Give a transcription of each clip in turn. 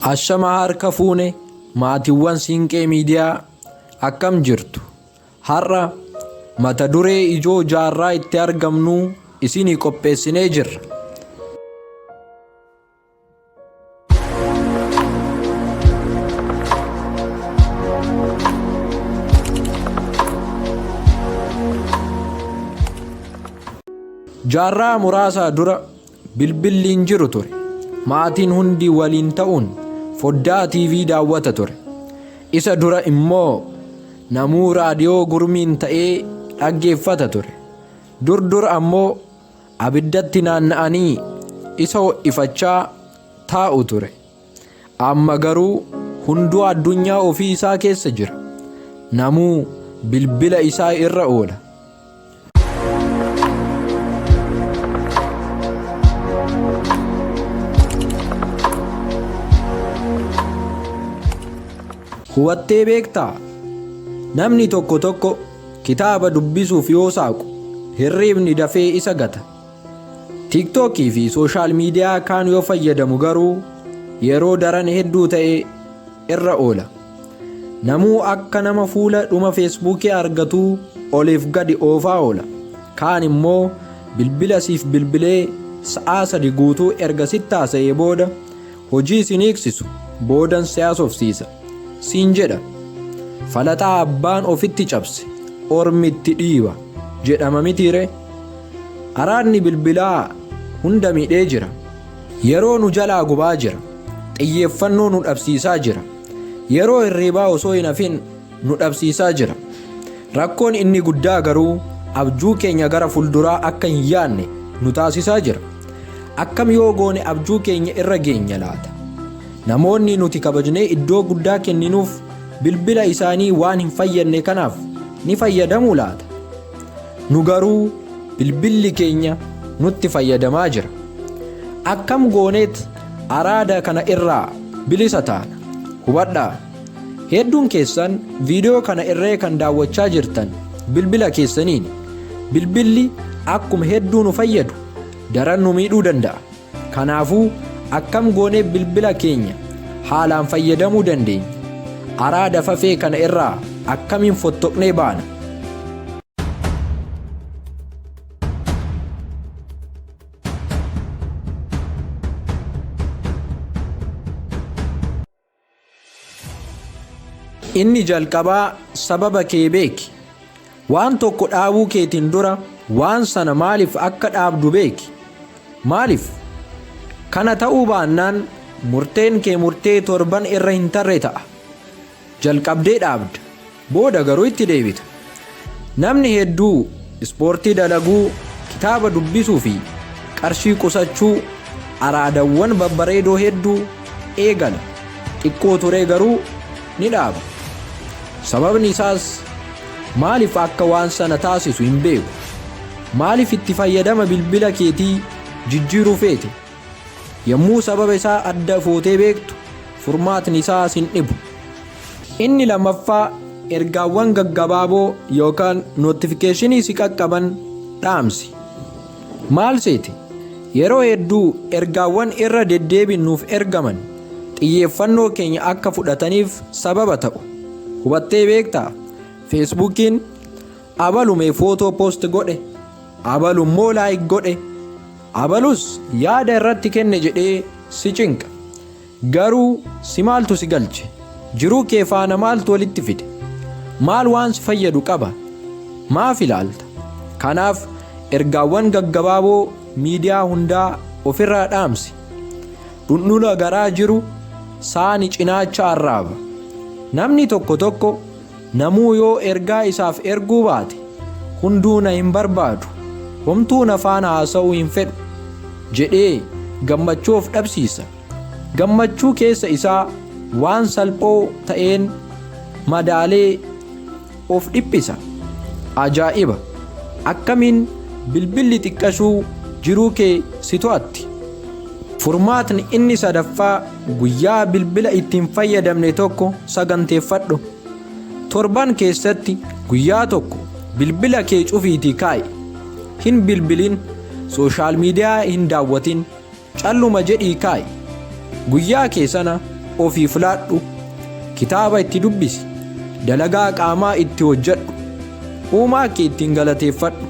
Ashama harka fuune maatiiwwan Siinqee Miidiyaa akkam jirtu? Har'a mata duree ijoo jaarraa itti argamnu isinii qopheessinee jirra. Jaarraa muraasa dura bilbilli hin jiru ture. Maatiin hundi waliin ta'uun foddaa TV daawwata ture. Isa dura immoo namuu raadiyoo gurmiin ta'ee dhaggeeffata ture. Dur ammoo abiddatti naanna'anii isa ho'ifachaa taa'u ture. Amma garuu hunduu addunyaa ofii isaa keessa jira. Namuu bilbila isaa irra oola. Hubattee beektaa? Namni tokko kitaaba dubbisuuf yoo saaqu hirriibni dafee isa gata. TikTokii fi sooshaal miidiyaa kaan yoo fayyadamu garuu yeroo daran hedduu ta'e irra oola. Namuu akka nama fuula dhuma feesbuukii argatuu oliif gadi oofaa oola. Kaan immoo bilbila siif bilbilee sa'aa 3 guutuu erga sitti haasa'ee booda hojii sin eegsisu boodan siyaasofsiisa. Siin jedha falaxaa abbaan ofitti cabse ormitti dhiiba jedhama mitiire. Araadni bilbilaa hunda miidhee jira. Yeroo nu jalaa gubaa jira. Xiyyeeffannoo nu dhabsiisaa jira. Yeroo hirribaa osoo hin hafin nu dhabsiisaa jira. Rakkoon inni guddaa garuu abjuu keenya gara fulduraa akka hin yaanne nu taasisaa jira. Akkam yoo goone abjuu keenya irra geenya laata? Namoonni nuti kabajnee iddoo guddaa kenninuuf bilbila isaanii waan hin fayyadne kanaaf ni fayyadamuu laata? Nu garuu bilbilli keenya nutti fayyadamaa jira. Akkam gooneet araada kana irraa bilisa taana? Hubadhaa, hedduun keessan viidiyoo kana irree kan daawwachaa jirtan bilbila keessaniin. Bilbilli akkuma hedduu nu fayyadu daran nu miidhuu danda'a. Kanaafuu akkam goonee bilbila keenya haalaan fayyadamuu dandeenya? Araada fafee kana irraa akkamiin fottoqnee baana? Inni jalqabaa sababa kee beeki. Waan tokko dhaabuu keetiin dura waan sana maaliif akka dhaabdu beeki. Maaliif? Kana ta'uu baannaan murteen kee murtee torban irra hin tarre ta'a. Jalqabdee dhaabda, booda garuu itti deebita. Namni hedduu ispoortii dalaguu, kitaaba dubbisuu fi qarshii qusachuu araadawwan babbareedoo hedduu eegala. Xiqqoo turee garuu ni dhaaba. Sababni isaas maaliif akka waan sana taasisu hin beeku. Maaliif itti fayyadama bilbila keetii jijjiiruu feete? Yommuu sababa isaa adda footee beektu furmaatni isaa sin dhibu. Inni lammaffaa ergaawwan gaggabaaboo yookaan notifikashinii si qaqqaban dhaamsi. Maal seete? Yeroo hedduu ergaawwan irra deddeebinuuf ergaman xiyyeeffannoo keenya akka fudhataniif sababa ta'u. Hubattee beektaa? Feesbuukiin abalume footoo poost godhe, abalummoo laayik godhe, abalus yaada irratti kenne jedhee si cinqa. Garuu si maaltu si galche? Jiruu kee faana maaltu walitti fide? Maal waan si fayyadu qaba? Maaf ilaalta? Kanaaf ergaawwan gaggabaaboo miidiyaa hundaa ofirraa dhaamsi. Dhundhula garaa jiru saani cinaacha arraaba. Namni tokko namuu yoo ergaa isaaf erguu baate hunduu na hin barbaadu, homtuu na faana haasa'uu hin fedhu jedhee gammachuu of dhabsiisa. Gammachuu keessa isaa waan salphoo ta'een madaalee of dhiphisa. Ajaa'iba! Akkamiin bilbilli xiqqashuu jiruu kee si to'atti? Furmaatni inni sadaffaa guyyaa bilbila ittiin fayyadamne tokko saganteeffadhu. Torban keessatti guyyaa tokko bilbila kee cufiitii kaa'i. Hin bilbilin, sooshaal miidiyaa hin daawwatin, calluma jedhii kaa'i. Guyyaa kee sana ofii filadhu, kitaaba itti dubbisi, dalagaa qaamaa itti hojjedhu, uumaa kee ittiin galateeffadhu.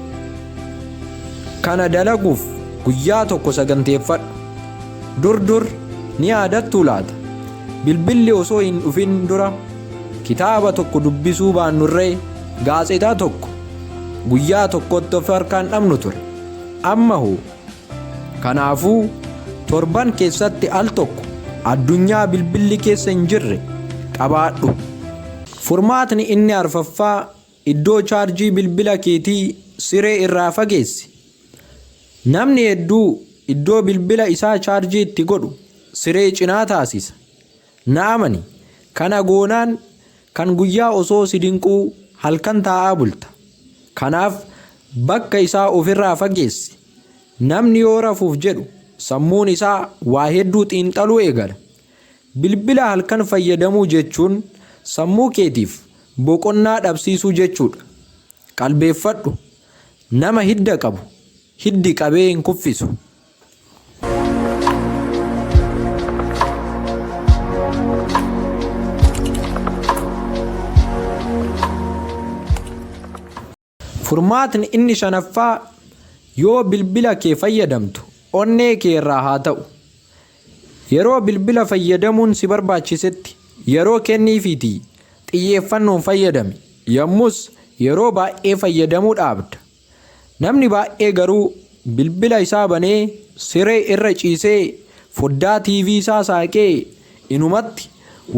Kana dalaguuf guyyaa tokko saganteeffadhu. Dur ni yaadattuu laata? Bilbilli osoo hin dhufin dura kitaaba tokko dubbisuu baannurree gaazexaa tokko guyyaa tokkotti of harkaan dhabnu ture. Amma hoo kanaafuu torban keessatti al tokko addunyaa bilbilli keessa hin jirre qabaadhu. Furmaatni inni arfaffaa iddoo chaarjii bilbila keetii siree irraa fageessi. Namni hedduu iddoo bilbila isaa chaarjii itti godhu siree cinaa taasisa. Na'amani kana goonaan kan guyyaa osoo si dinquu halkan taa'aa bulta. Kanaaf bakka isaa ofirraa fageessi. Namni yoo rafuuf jedhu sammuun isaa waa hedduu xiinxaluu eegala. Bilbila halkan fayyadamuu jechuun sammuu keetiif boqonnaa dhabsiisuu jechuudha. Qalbeeffadhu, nama hidda qabu hiddi qabee hin kuffisu. Furmaatni inni shanaffaa yoo bilbila kee fayyadamtu onnee kee irraa haa ta'u. Yeroo bilbila fayyadamuun si barbaachisetti yeroo kenniifiitii xiyyeeffannoon fayyadami. Yommus yeroo baay'ee fayyadamuu dhaabda. Namni baay'ee garuu bilbila isaa banee siree irra ciisee foddaa TV isaa saaqee inumatti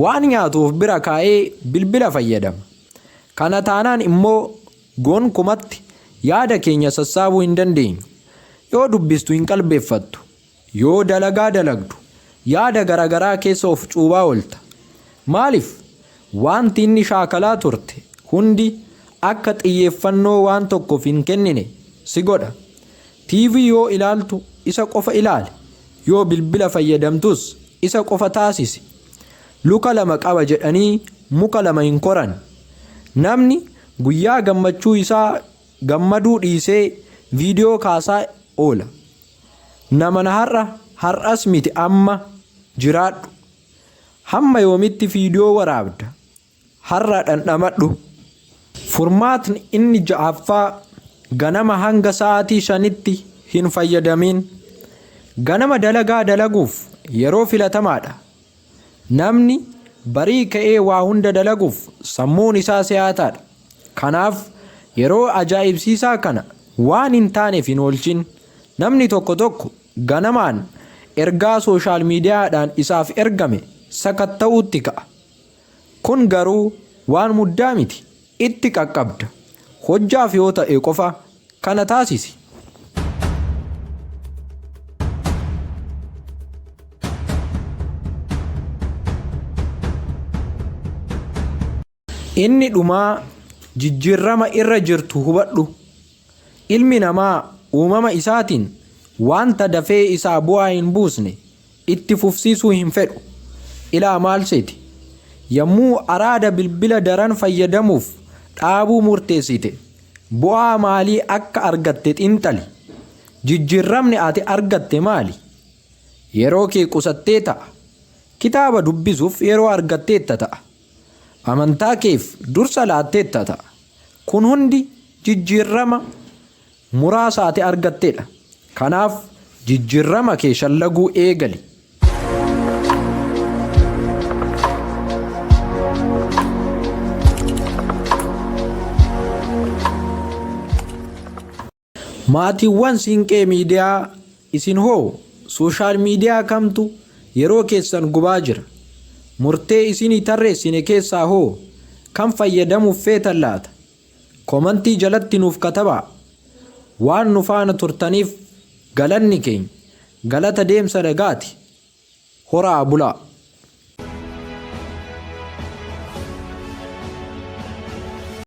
waan nyaatuuf bira kaa'ee bilbila fayyadama. Kana taanaan immoo gonkumatti yaada keenya sassaabuu hin dandeenyu. Yoo dubbistu hin qalbeeffattu. Yoo dalagaa dalagdu yaada garagaraa keessa of cuubaa oolta. Maaliif wanti inni shaakalaa turte hundi akka xiyyeeffannoo waan tokkoof hin kennine si godha. TV yoo ilaaltu isa qofa ilaali. Yoo bilbila fayyadamtus isa qofa taasisi. Luka lama qaba jedhanii muka lama hin koran. Namni guyyaa gammachuu isaa gammaduu dhiisee viidiyoo kaasaa oola. Nama har'as miti amma jiraadhu. Hamma yoomitti viidiyoo waraabda? Har'a dhandhamadhu. Furmaatni inni ja'affaa ganama hanga sa'aatii 5tti hin fayyadamin. Ganama dalagaa dalaguuf yeroo filatamaadha. Namni barii ka'ee waa hunda dalaguuf sammuun isaa si'aataadha. Kanaaf yeroo ajaa'ibsiisaa kana waan hin taaneef hin oolchin. Namni tokko ganamaan ergaa sooshaal miidiyaadhaan isaaf ergame sakatta'uutti ka'a. Kun garuu waan muddaa miti. Itti qaqqabda. Hojjaaf yoo ta'e qofa kana taasisi. Inni dhumaa jijjiirama irra jirtu hubadhu. Ilmi namaa uumama isaatiin wanta dafee isaa bu'aa hin buusne itti fufsiisuu hin fedhu. Ilaa maal seeti? Yommuu araada bilbila daran fayyadamuuf dhaabuu murteessite bu'aa maalii akka argatte xiinxali. Jijjiiramni ati argatte maali? Yeroo kee qusattee ta'a. Kitaaba dubbisuuf yeroo argatteetta ta'a. Amantaa keef dursa laatteetta ta'a. Kun hundi jijjiirama muraasa ati argatteedha. Kanaaf jijjiirama kee shallaguu eegali. Maatiiwwan siinqee miidiyaa isin hoo sooshaal miidiyaa kamtu yeroo keessan gubaa jira? Murtee isinii tarreessine keessaa hoo kan fayyadamuuf feetan laata? Komantii jalatti nuuf katabaa. Waan nu faana turtaniif galanni keenya galata deemsa nagaati. Horaa bulaa.